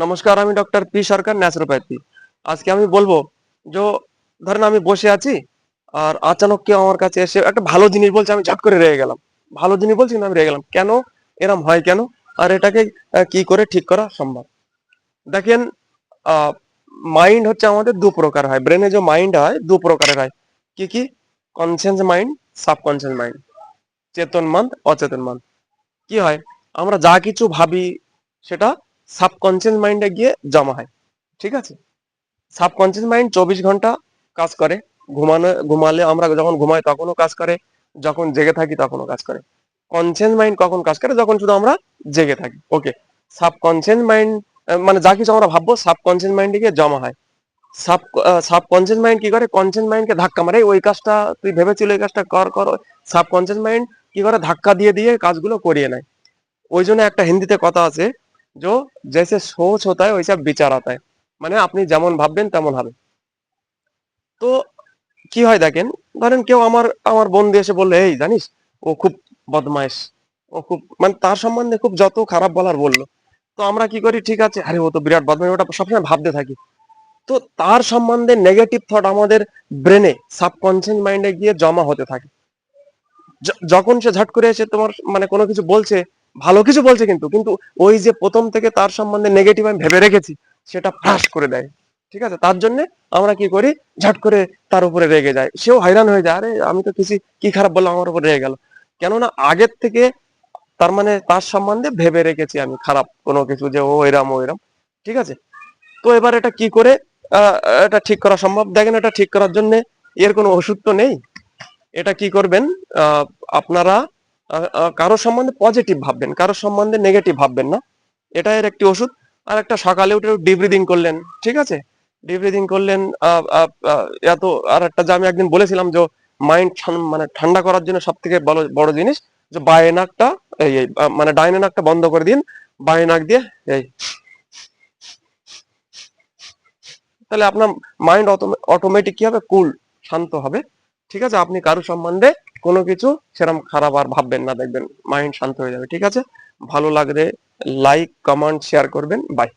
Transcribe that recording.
নমস্কার, আমি doctor P সরকার, naturopathy. আজকে আমি বলবো যে ধরেন আমি বসে আছি আর আচানক কেউ আমার কাছে এসে একটা ভালো জিনিস বলছে, আমি ঝট করে রেগে গেলাম। ভালো জিনিস বলছি কিন্তু আমি রেগে গেলাম কেন? এরম হয় কেন? আর এটাকে কি করে ঠিক করা সম্ভব? দেখেন, মাইন্ড হচ্ছে আমাদের দু প্রকার হয়, ব্রেনে যে মাইন্ড হয় দু প্রকারের হয়। কি কি? Conscious mind, subconscious mind. চেতন মন, অচেতন মন। কি হয়, আমরা যা কিছু ভাবি সেটা সাবকনসিয়াস মাইন্ডে গিয়ে জমা হয়। ঠিক আছে? সাবকনসিয়াস মাইন্ড 24 ঘন্টা কাজ করে। ঘুমালে আমরা যখন ঘুমাই তখনও কাজ করে, যখন জেগে থাকি তখনও কাজ করে। কনসিয়াস মাইন্ড কখন কাজ করে? যখন শুধু আমরা জেগে থাকি। ওকে। সাবকনসিয়াস মাইন্ড মানে যা কিছু আমরা ভাববো সাবকনসিয়াস মাইন্ডে গিয়ে জমা হয়। সাবকনসিয়াস মাইন্ড কি করে? কনসিয়াস মাইন্ডকে ধাক্কা মারে, ওই কাজটা তুই ভেবেছিল এই কাজটা কর কর। সাবকনসিয়াস মাইন্ড কি করে? ধাক্কা দিয়ে দিয়ে কাজগুলো করিয়ে নেয়। ওই জন্য একটা হিন্দিতে কথা আছে, যে জैसे सोच होता है वैसा বিচার आता है। মানে আপনি যেমন ভাববেন তেমন হবে। তো কি হয় দেখেন, ধরেন কেউ আমার আমার বন্ধু এসে বললো, এই জানিস ও খুব বদমাইশ, ও খুব মানে তার সম্বন্ধে খুব যত খারাপ বলার বললো। তো আমরা কি করি, ঠিক আছে, আরে ও তো বিরাট বদমাইশ, ওটা সবসময় ভাবতে থাকি। তো তার সম্বন্ধে নেগেটিভ থট আমাদের ব্রেনে সাবকনসিয়াস মাইন্ডে গিয়ে জমা হতে থাকে। যখন সে ঝট করে এসে তোমার মানে কোনো কিছু বলছে, ভালো কিছু বলছে, কিন্তু কিন্তু ওই যে প্রথম থেকে তার সম্বন্ধে নেগেটিভ আমি ভেবে রেখেছি, সেটা ফ্লাশ করে দেয়। ঠিক আছে? তার জন্য আমরা কি করি, ঝট করে তার উপরে রেগে যায়, সেও হয়রান হয়ে যায়, আরে আমি তো কিছু কি খারাপ বললাম, আমার উপর রেগে গেল। কেননা আগের থেকে তার মানে তার সম্বন্ধে ভেবে রেখেছি আমি খারাপ কোনো কিছু, যে ও এরাম ও এরাম। ঠিক আছে? তো এবার এটা কি করে আহ, এটা ঠিক করা সম্ভব? দেখেন, এটা ঠিক করার জন্য এর কোনো ওষুধ তো নেই। এটা কি করবেন, আহ, আপনারা কারোর সম্বন্ধে পজিটিভ ভাববেন, কারোর সম্বন্ধে নেগেটিভ ভাববেন না। এটা এর একটি ওষুধ। আর একটা সকালে উঠে ডিপ ব্রিদিং করলেন। ঠিক আছে? ডিপ ব্রিদিং করলেন। এত আর একটা যে আমি একদিন বলেছিলাম যে মাইন্ড মানে ঠান্ডা করার জন্য সব থেকে বড় বড় জিনিস, যে বায়ে নাকটা মানে ডাইনে নাকটা বন্ধ করে দিন, বায়ে নাক দিয়ে এই, তাহলে আপনার মাইন্ড অটোমেটিক কি হবে, কুল, শান্ত হবে। ঠিক আছে? আপনি কারো সম্বন্ধে কোনো কিছু সেরকম খারাপ আর ভাববেন না, দেখবেন মাইন্ড শান্ত হয়ে যাবে। ঠিক আছে? ভালো লাগলে লাইক কমেন্ট শেয়ার করবেন। বাই।